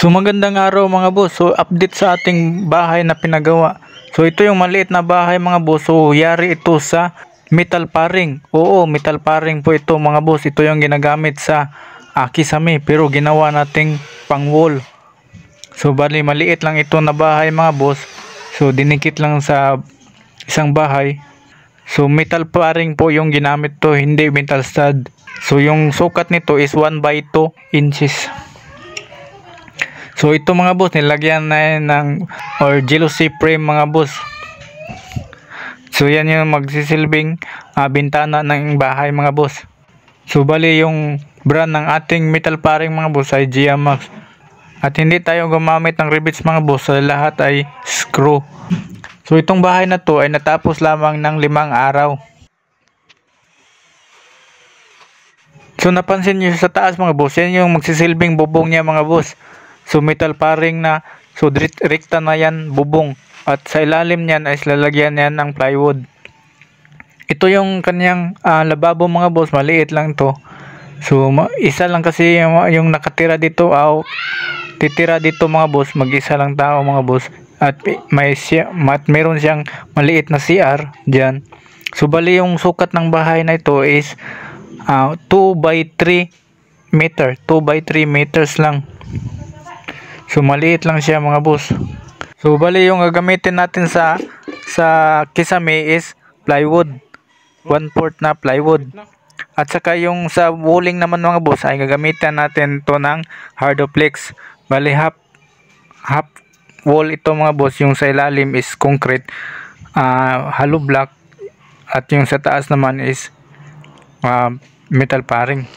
So magandang araw mga boss. So update sa ating bahay na pinagawa. So ito yung maliit na bahay mga boss. So yari ito sa metal paring. Oo, metal paring po ito mga boss. Ito yung ginagamit sa kisame pero ginawa nating pang wall. So bali maliit lang ito na bahay mga boss. So dinikit lang sa isang bahay. So metal paring po yung ginamit to, hindi metal stud. So yung sukat nito is 1/2 inches. So ito mga boss, nilagyan na ng jealousy frame mga boss. So yan yung magsisilbing bintana ng bahay mga boss. So bali yung brand ng ating metal paring mga boss ay Giamax. At hindi tayo gumamit ng rivets mga boss, sa lahat ay screw. So itong bahay na to ay natapos lamang ng 5 araw. So napansin nyo sa taas mga boss, yan yung magsisilbing bubong niya mga boss. So metal paring na, so rekta na yan bubong. At sa ilalim niyan ay lalagyan yan ng plywood. Ito yung kanyang lababo mga boss, maliit lang to. So isa lang kasi yung nakatira dito, titira dito mga boss, mag-isa lang tao mga boss. At meron siyang maliit na CR dyan. So bali yung sukat ng bahay na ito is 2/3 meter, 2/3 meters lang. So maliit lang siya mga boss. So bali yung gagamitin natin sa kisame is plywood, 1/4 na plywood. At saka yung sa walling naman mga boss ay gagamitan natin to ng hardoplex. Bali half wall ito mga boss. Yung sa ilalim is concrete, hollow block, at yung sa taas naman is metal paring.